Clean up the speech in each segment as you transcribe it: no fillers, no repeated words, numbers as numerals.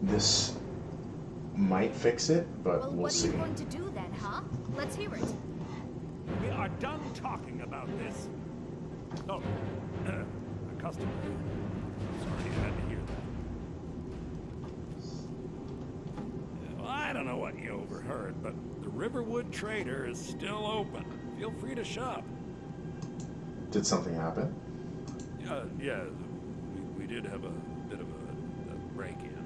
this might fix it, but we'll see. What are you going to do then, huh? Let's hear it. We are done talking about this. Oh, a customer. Sorry you had to hear that. Well, I don't know what you overheard, but the Riverwood Trader is still open. Feel free to shop. Did something happen? Yeah, we did have a bit of a break-in.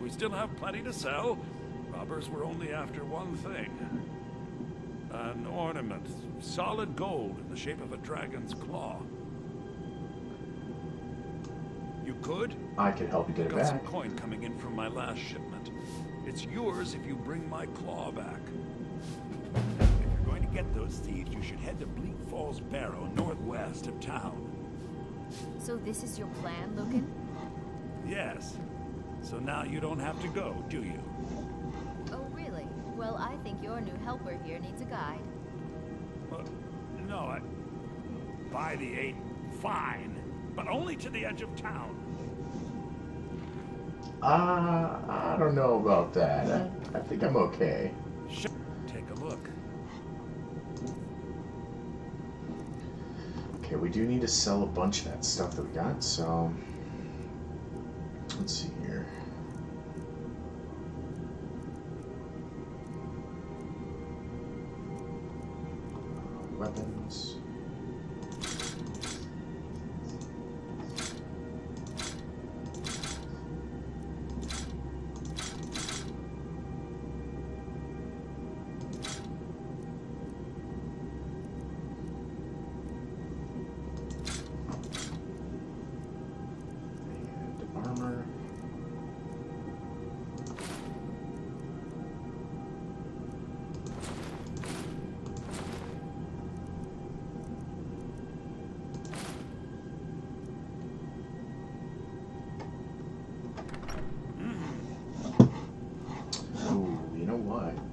We still have plenty to sell. Robbers were only after one thing. An ornament, solid gold in the shape of a dragon's claw. You could? I can help you get it Got some back. coin coming in from my last shipment. It's yours if you bring my claw back. If you're going to get those thieves, you should head to Bleak Falls Barrow, northwest of town. So this is your plan, Lucan? Yes. So now you don't have to go, do you? Oh, really? Well, I think your new helper here needs a guide. No, by the 8, fine. But only to the edge of town. I don't know about that. I think I'm okay. Take a look. Okay, we do need to sell a bunch of that stuff that we got, so let's see here. Weapons.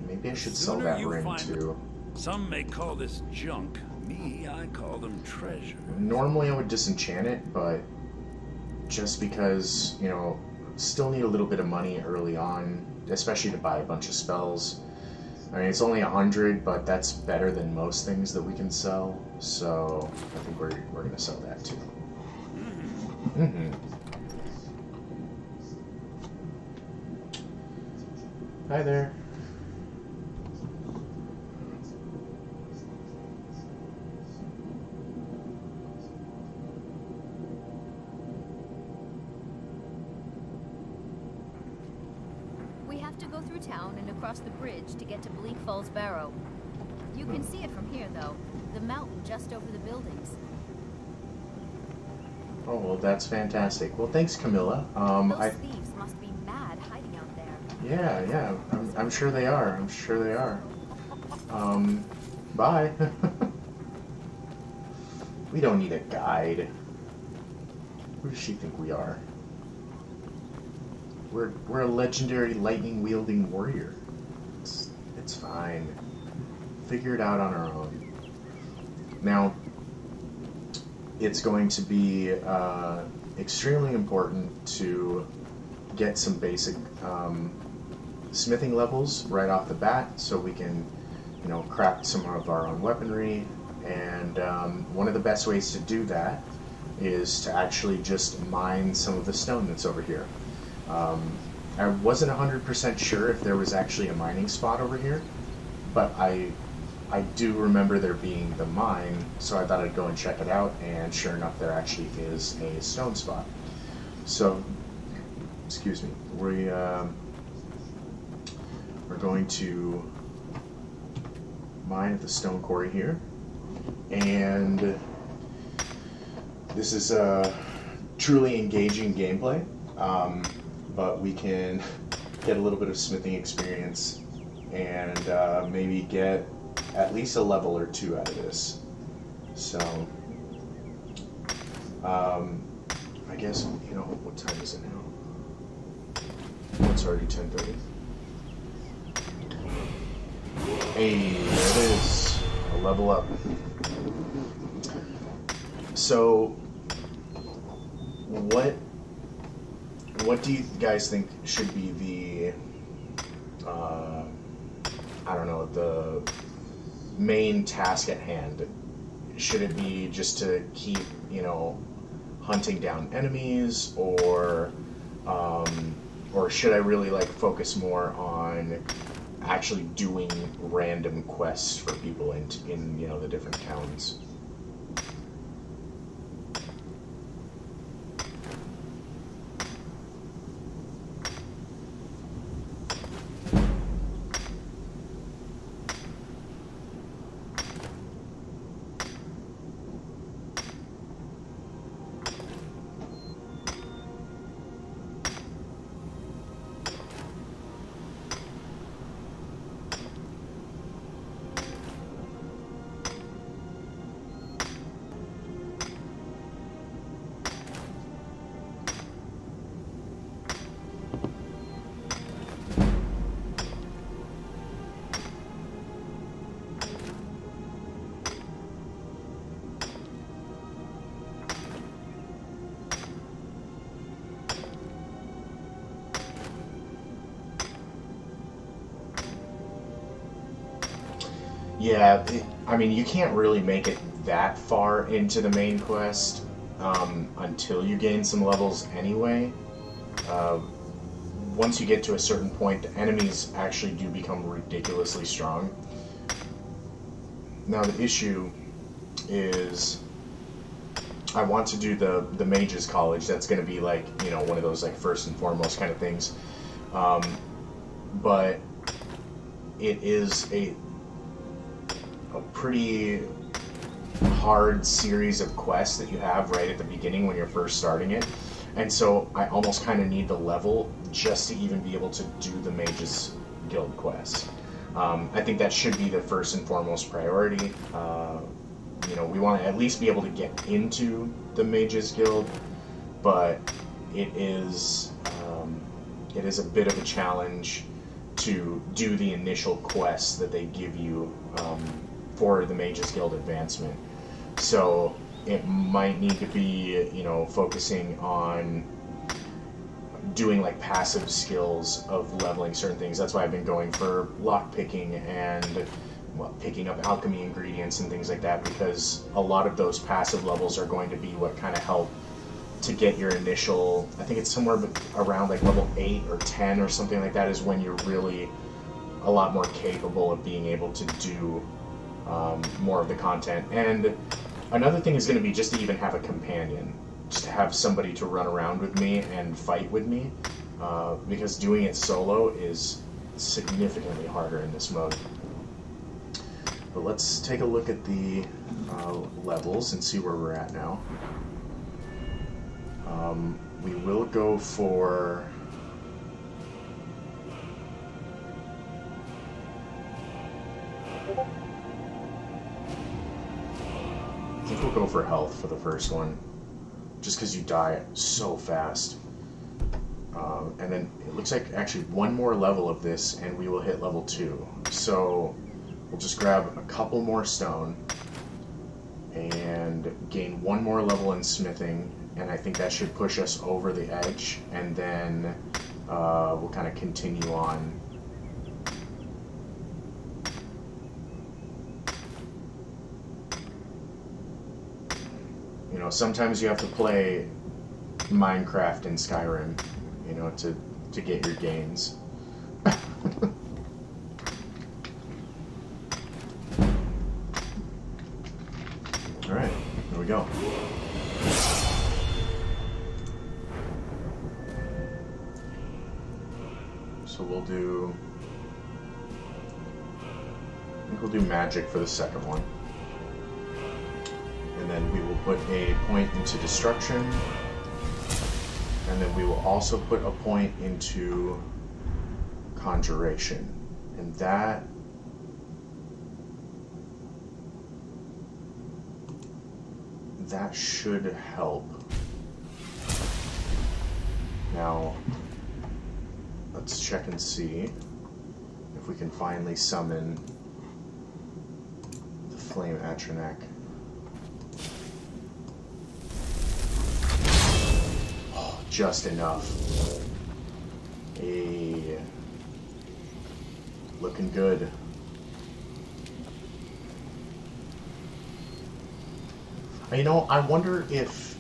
Maybe I should sell that ring too. Some may call this junk. Me, I call them treasure. Normally I would disenchant it, but just because, you know, still need a little bit of money early on, especially to buy a bunch of spells. I mean, it's only 100, but that's better than most things that we can sell. So I think we're gonna sell that too. Hi there. We have to go through town and across the bridge to get to Bleak Falls Barrow. You can see it from here, though. The mountain just over the buildings. Oh, well, that's fantastic. Well, thanks, Camilla. Those thieves must be mad hiding out there. Yeah, I'm sure they are. I'm sure they are. Bye. We don't need a guide. Who does she think we are? We're a legendary lightning-wielding warrior. It's fine. Figure it out on our own. Now, it's going to be extremely important to get some basic smithing levels right off the bat, so we can, you know, craft some of our own weaponry. And one of the best ways to do that is to actually just mine some of the stone that's over here. I wasn't 100% sure if there was actually a mining spot over here, but I do remember there being the mine, so I thought I'd go and check it out, and sure enough, there actually is a stone spot. So, excuse me, we're going to mine at the stone quarry here, and this is a truly engaging gameplay, but we can get a little bit of smithing experience and maybe get at least a level or 2 out of this. So, I guess, you know, what time is it now? Oh, it's already 10:30. Hey, there it is. A level up. So, what what do you guys think should be the, I don't know, the main task at hand? Should it be just to keep, you know, hunting down enemies, or should I really like focus more on actually doing random quests for people in you know, the different towns? Yeah, I mean, you can't really make it that far into the main quest until you gain some levels anyway. Once you get to a certain point, the enemies actually do become ridiculously strong. Now, the issue is I want to do the Mages College. That's going to be like, you know, one of those like first and foremost kind of things. But it is a pretty hard series of quests that you have right at the beginning when you're first starting it, and so I almost kind of need the level just to even be able to do the Mages Guild quests. I think that should be the first and foremost priority. You know, we want to at least be able to get into the Mages Guild, but it is a bit of a challenge to do the initial quests that they give you for the Mages Guild advancement. So it might need to be, you know, focusing on doing like passive skills of leveling certain things. That's why I've been going for lock picking and, well, picking up alchemy ingredients and things like that, because a lot of those passive levels are going to be what kind of help to get your initial, I think it's somewhere around like level 8 or 10 or something like that, is when you're really a lot more capable of being able to do more of the content. And another thing is going to be just to even have a companion, just to have somebody to run around with me and fight with me, because doing it solo is significantly harder in this mode. But let's take a look at the levels and see where we're at now. We will go for... I think we'll go for health for the first one, just because you die so fast. And then it looks like actually one more level of this and we will hit level 2. So we'll just grab a couple more stone and gain one more level in smithing, and I think that should push us over the edge, and then we'll kind of continue on. You know, sometimes you have to play Minecraft and Skyrim, you know, to get your gains. Alright, here we go. So we'll do... I think we'll do magic for the second one. And then we will put a point into destruction, and then we will also put a point into conjuration, and that should help. Now let's check and see if we can finally summon the Flame Atronak. Just enough. Looking good. You know, I wonder if,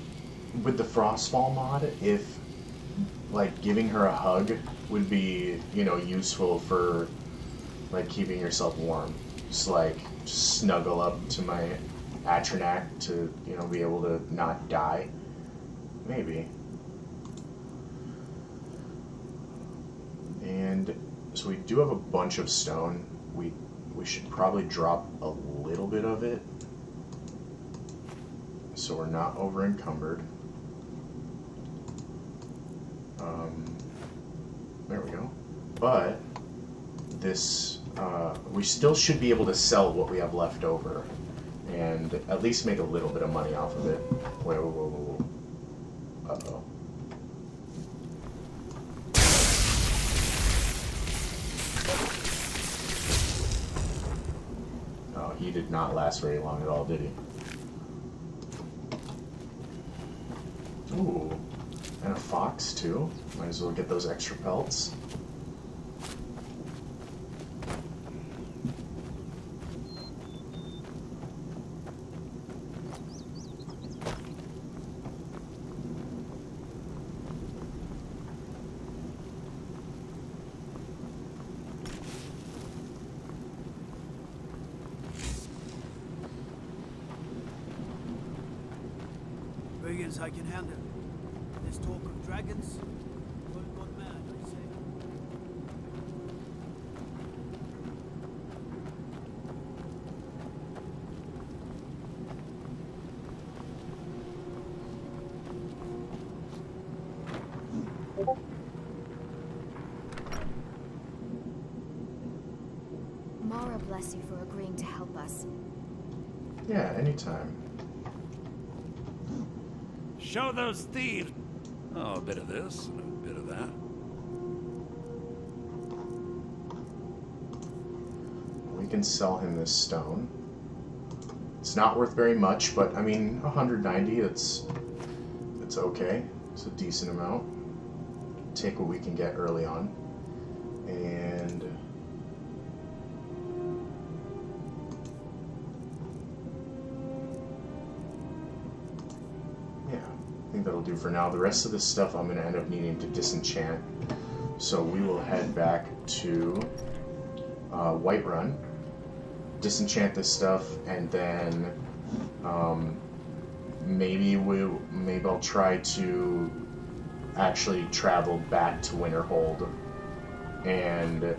with the Frostfall mod, if, like, giving her a hug would be, you know, useful for, like, keeping yourself warm. Just, like, snuggle up to my Atronac to, you know, be able to not die. Maybe. And so we do have a bunch of stone. We should probably drop a little bit of it so we're not over encumbered. There we go. But this, we still should be able to sell what we have left over and at least make a little bit of money off of it. Wait, whoa, whoa, whoa, whoa. Uh-oh. Oh, he did not last very long at all, did he? Ooh, and a fox too. Might as well get those extra pelts. Friggins I can handle. This talk of dragons, world gone mad, I say. Mara bless you for agreeing to help us. Yeah, anytime. Show those thieves! Oh, a bit of this and a bit of that. We can sell him this stone. It's not worth very much, but I mean, 190, it's okay. It's a decent amount. Take what we can get early on. And yeah, I think that'll do for now. The rest of this stuff I'm going to end up needing to disenchant. So we will head back to Whiterun, disenchant this stuff, and then maybe I'll try to actually travel back to Winterhold, and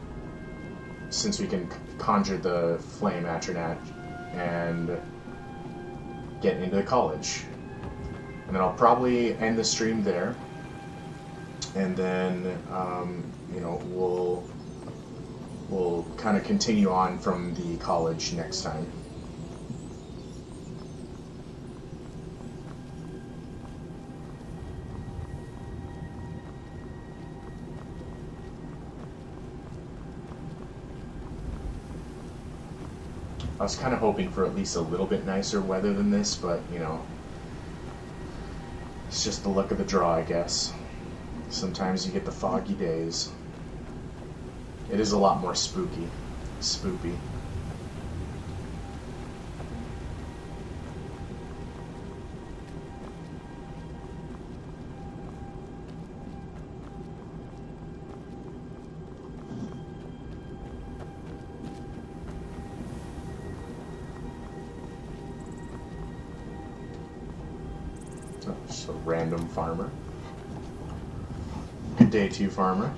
since we can conjure the flame Atronac and get into the college. And then I'll probably end the stream there, and then you know, we'll kind of continue on from the college next time. I was kind of hoping for at least a little bit nicer weather than this, but you know, it's just the luck of the draw, I guess. Sometimes you get the foggy days. It is a lot more spooky. Spoopy. Just a random farmer. Good day to you, farmer.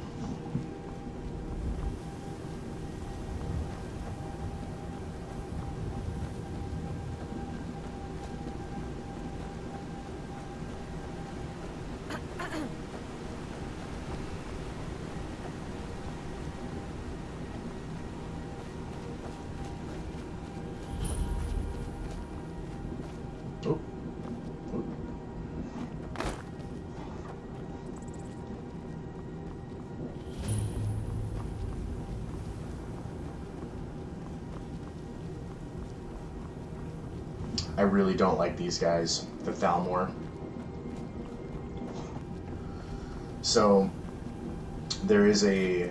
I really don't like these guys, the Thalmor. So there is a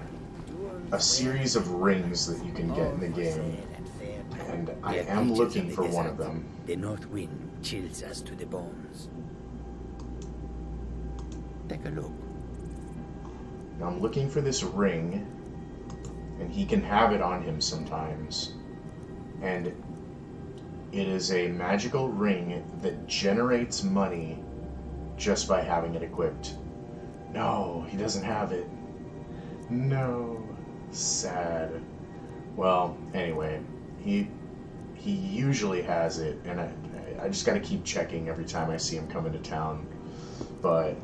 a series of rings that you can get in the game, and I am looking for one of them. The north wind chills us to the bones. Take a look. Now I'm looking for this ring, and he can have it on him sometimes. And it is a magical ring that generates money just by having it equipped. No, he doesn't have it. No. Sad. Well, anyway, he usually has it, and I just gotta keep checking every time I see him come into town. But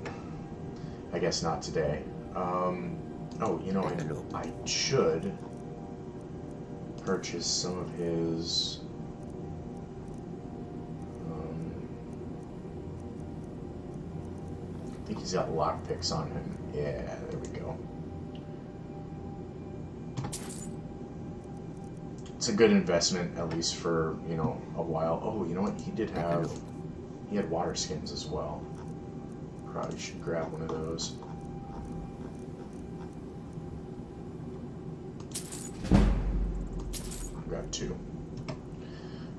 I guess not today. Oh, you know, I should purchase some of his I think he's got lockpicks on him. Yeah, there we go. It's a good investment, at least for, you know, a while. Oh, you know what? He had water skins as well. Probably should grab one of those. I've got 2.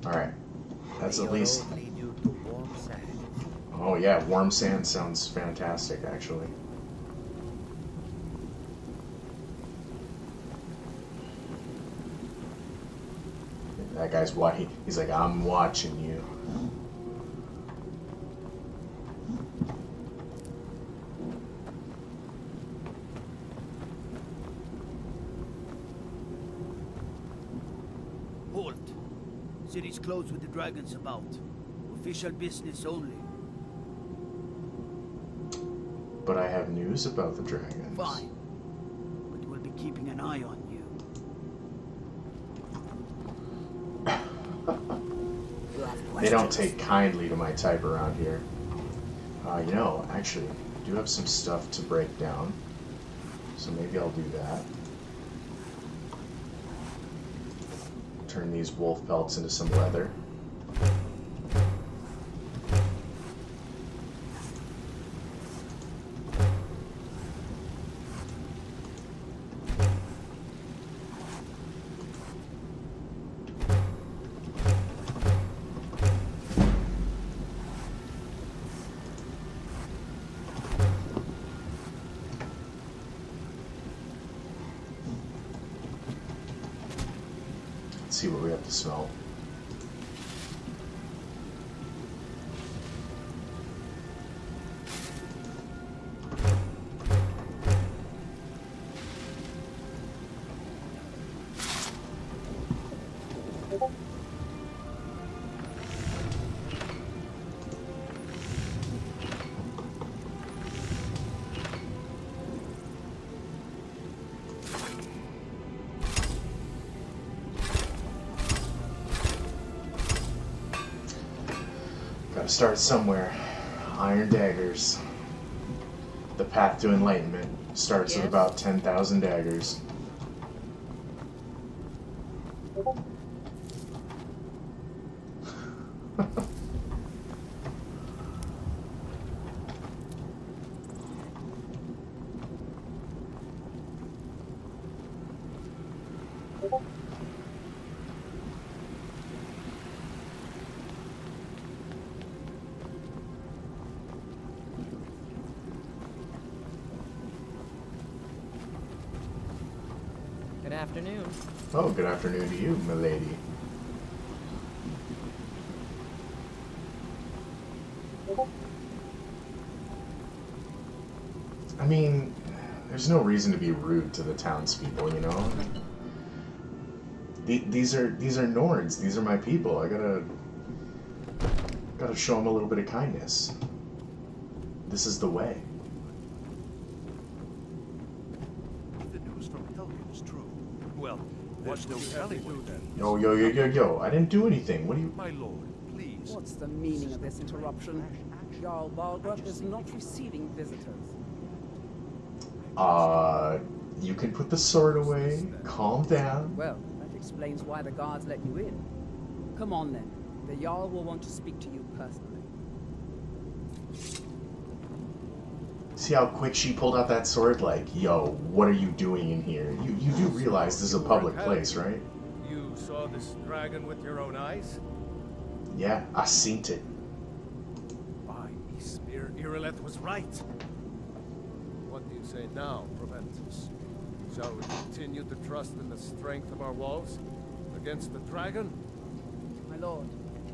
Alright. That's at least... Oh yeah, warm sand sounds fantastic, actually. That guy's he's like, I'm watching you. Halt. City's closed with the dragons about. Official business only. But I have news about the dragons. Fine. But we'll be keeping an eye on you. They don't take kindly to my type around here. You know, actually, I do have some stuff to break down. So maybe I'll do that. Turn these wolf pelts into some leather. See what we have to smell. Gotta start somewhere. Iron daggers. The path to enlightenment starts with about 10,000 daggers. Good afternoon. Oh, good afternoon to you, milady. I mean, there's no reason to be rude to the townspeople, you know? These are Nords. These are my people. I gotta show them a little bit of kindness. This is the way. The news from Helgen is true. Well, there's no telling what then. Yo, I didn't do anything. What do you... My lord, please. What's the meaning of this interruption? Jarl Balgruuf is not receiving visitors. You can put the sword away. Calm down. Well, that explains why the guards let you in. Come on then. The Jarl will want to speak to you personally. See how quick she pulled out that sword? Like, yo, what are you doing in here? You do realize this is a public place, right? You saw this dragon with your own eyes? Yeah, I seen it. By Ismir, Irileth was right. What do you say now, Proventus? Shall we continue to trust in the strength of our walls against the dragon? My lord,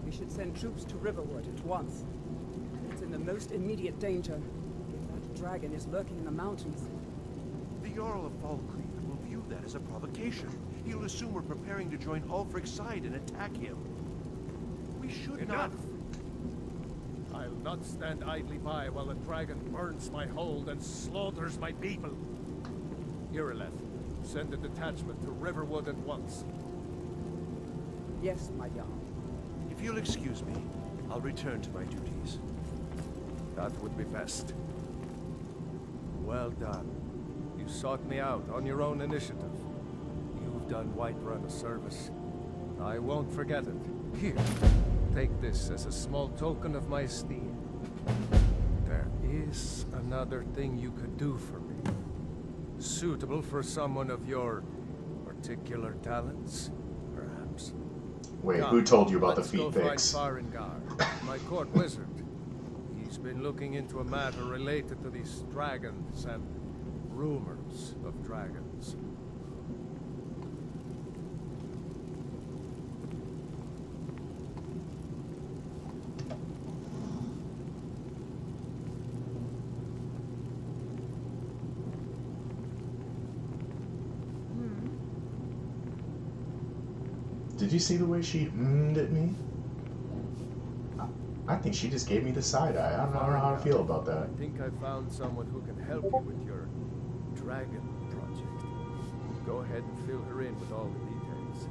we should send troops to Riverwood at once. It's in the most immediate danger. If that dragon is lurking in the mountains. The Jarl of Whiterun will view that as a provocation. He'll assume we're preparing to join Ulfric's side and attack him. We should not... I'll not stand idly by while the dragon burns my hold and slaughters my people. Irileth, send a detachment to Riverwood at once. Yes, my Jarl. If you'll excuse me, I'll return to my duties. That would be best. Well done. You sought me out on your own initiative. You've done Whiterun a service. I won't forget it. Here, take this as a small token of my esteem. There is another thing you could do for me. Suitable for someone of your particular talents, perhaps. Wait, Come, who told you about the let's feet go pics? find Farengar, my court wizard. He's been looking into a matter related to these dragons and rumors of dragons. Did you see the way she mm'd at me? I think she just gave me the side eye. I don't know how to feel about that. I think I found someone who can help you with your dragon project. Go ahead and fill her in with all the details.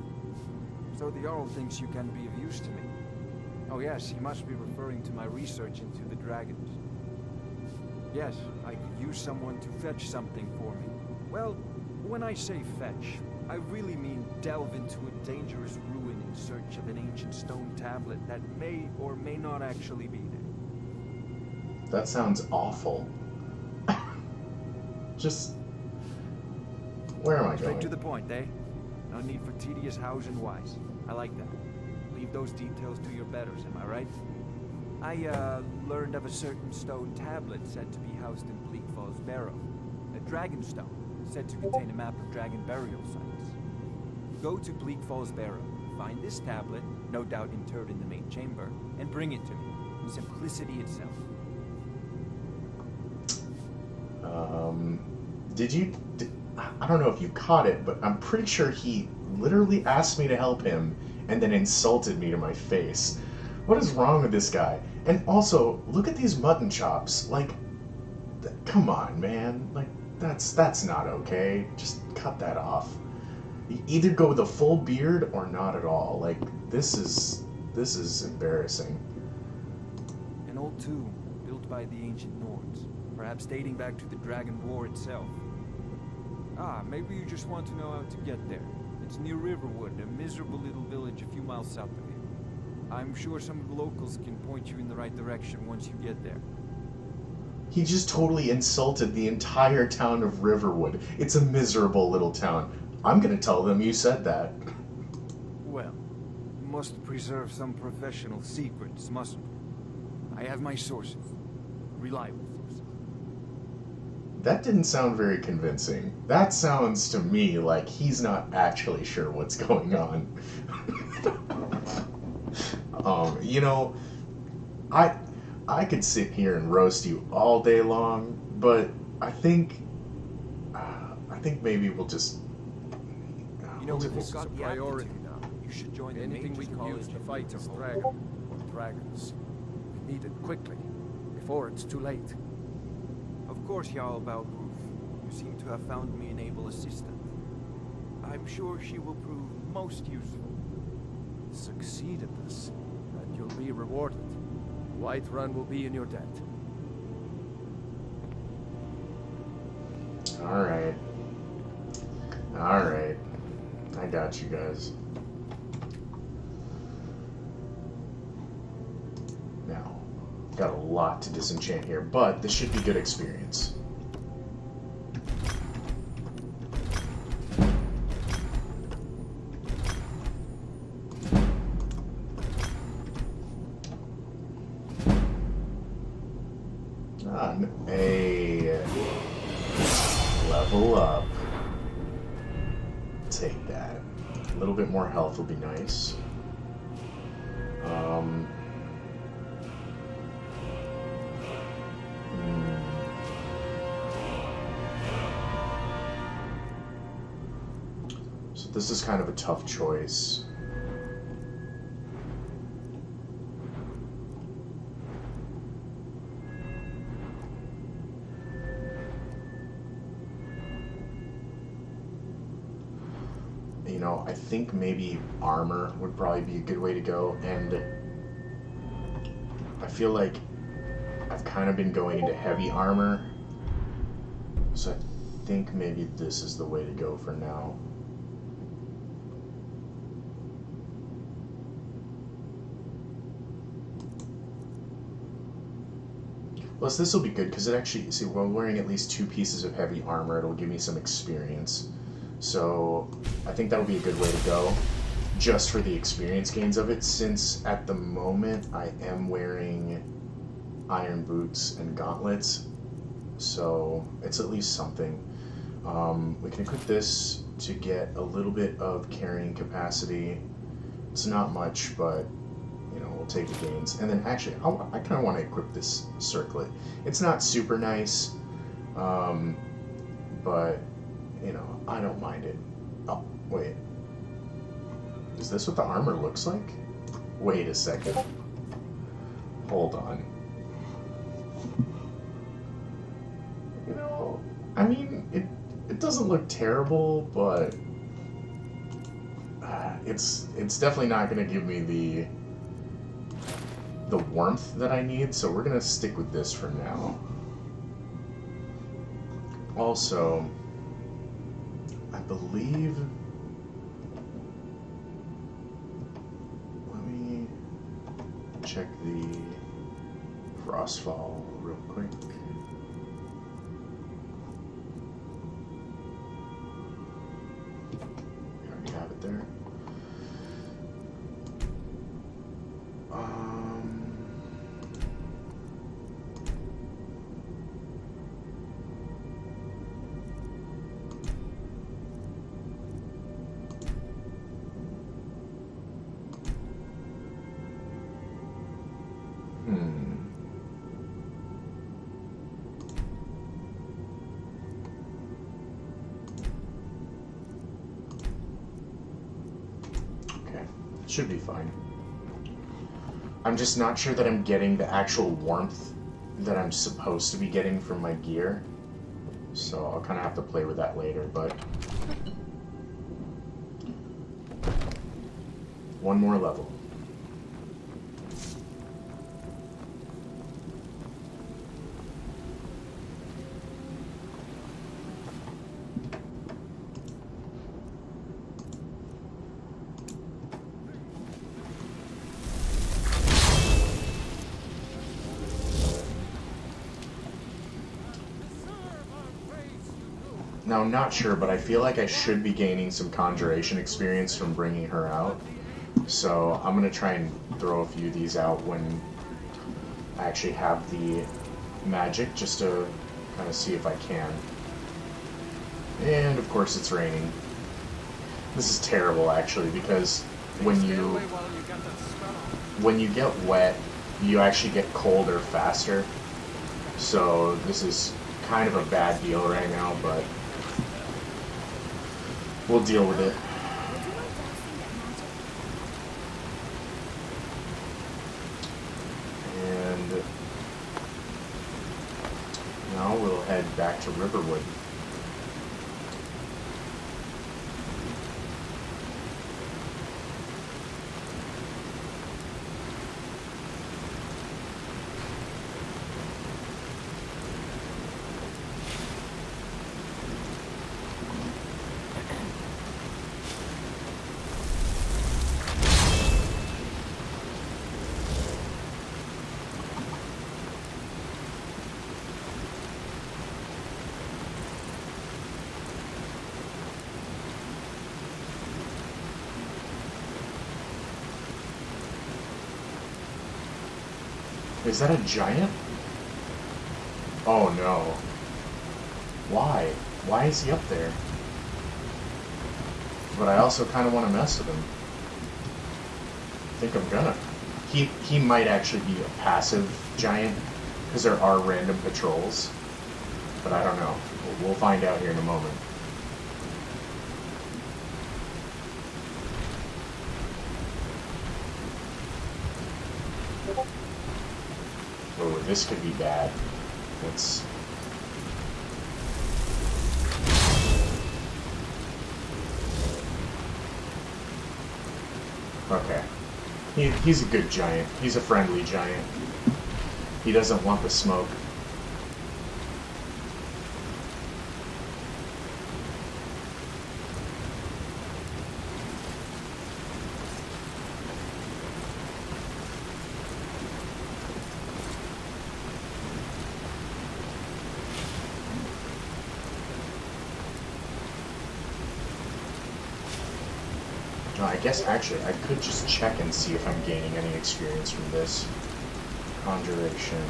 So the Jarl thinks you can be of use to me. Oh yes, he must be referring to my research into the dragons. Yes, I could use someone to fetch something for me. Well, when I say fetch, I really mean delve into a dangerous ruin in search of an ancient stone tablet that may or may not actually be there. That sounds awful. Just... where am I Straight going? to the point, eh? No need for tedious hows and whys. I like that. Leave those details to your betters, am I right? I, learned of a certain stone tablet said to be housed in Bleak Falls Barrow. A dragon stone, said to contain a map of dragon burial sites. Go to Bleak Falls Barrow, find this tablet, no doubt interred in the main chamber, and bring it to me. Simplicity itself. I don't know if you caught it, but I'm pretty sure he literally asked me to help him and then insulted me to my face. What is wrong with this guy? And also, look at these mutton chops. Like, come on, man. Like, that's not okay. Just cut that off. You either go with a full beard or not at all. Like, this is embarrassing. An old tomb, built by the ancient Nords, perhaps dating back to the Dragon War itself. Ah, maybe you just want to know how to get there. It's near Riverwood, a miserable little village a few miles south of here. I'm sure some of the locals can point you in the right direction once you get there. He just totally insulted the entire town of Riverwood. It's a miserable little town. I'm gonna tell them you said that. Well, must preserve some professional secrets, mustn't we? I have my sources. Reliable sources. That didn't sound very convincing. That sounds to me like he's not actually sure what's going on. You know, I could sit here and roast you all day long, but I think maybe we'll just... You know, if This you've is a got the priority aptitude, now. you should join the Anything we mages can use college to of fight this Winterhold. dragon, or dragons, we need it quickly, before it's too late. Of course, Jarl Balgruf. You seem to have found me an able assistant. I'm sure she will prove most useful. Succeed at this, and you'll be rewarded. Whiterun will be in your debt. Alright. Alright. I got you guys. Now, got a lot to disenchant here, but this should be good experience. A level up. Take that. A little bit more health will be nice. So this is kind of a tough choice. You know, I think maybe armor would probably be a good way to go, and I feel like I've kind of been going into heavy armor, so I think maybe this is the way to go for now. Plus, this will be good because it actually, see, while wearing at least 2 pieces of heavy armor, it'll give me some experience. So I think that'll be a good way to go, just for the experience gains of it, since at the moment I am wearing iron boots and gauntlets, so it's at least something. We can equip this to get a little bit of carrying capacity. It's not much, but you know, we'll take the gains. And then actually, I kind of want to equip this circlet. It's not super nice, but you know, I don't mind it. Oh, wait. Is this what the armor looks like? Wait a second. Hold on. You know, I mean, it doesn't look terrible, but it's definitely not going to give me the warmth that I need, so we're going to stick with this for now. Also, I believe, let me check the frostfall real quick. We already have it there. Should be fine. I'm just not sure that I'm getting the actual warmth that I'm supposed to be getting from my gear. So I'll kind of have to play with that later, but one more level. Now, I'm not sure, but I feel like I should be gaining some conjuration experience from bringing her out. So I'm going to try and throw a few of these out when I actually have the magic, just to kind of see if I can. And, of course, it's raining. This is terrible, actually, because when you get wet, you actually get colder faster. So this is kind of a bad deal right now, but we'll deal with it. And now we'll head back to Riverwood. Is that a giant? Oh no. Why? Why is he up there? But I also kind of want to mess with him. I think I'm gonna. He might actually be a passive giant, because there are random patrols. But I don't know. We'll find out here in a moment. Oh, this could be bad. Let's... Okay. He's a good giant. He's a friendly giant. He doesn't want the smoke. I guess actually I could just check and see if I'm gaining any experience from this. Conjuration.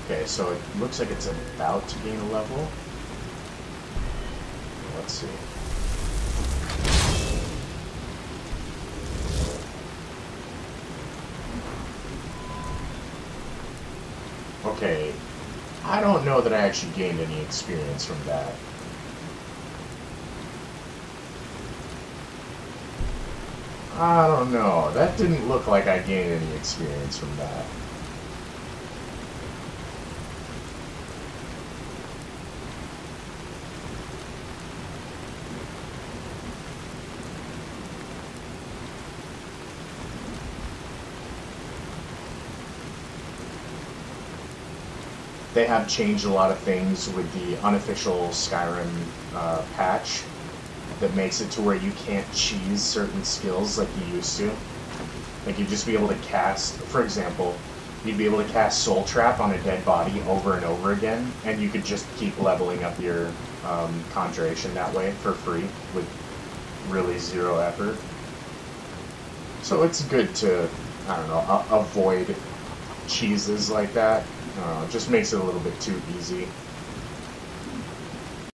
Okay, so it looks like it's about to gain a level. Let's see. Okay, I don't know that I actually gained any experience from that. I don't know. That didn't look like I gained any experience from that. They have changed a lot of things with the unofficial Skyrim patch that makes it to where you can't cheese certain skills like you used to. Like, you'd just be able to cast, for example, you'd be able to cast Soul Trap on a dead body over and over again, and you could just keep leveling up your Conjuration that way for free with really zero effort. So it's good to, I don't know, avoid cheeses like that. It just makes it a little bit too easy.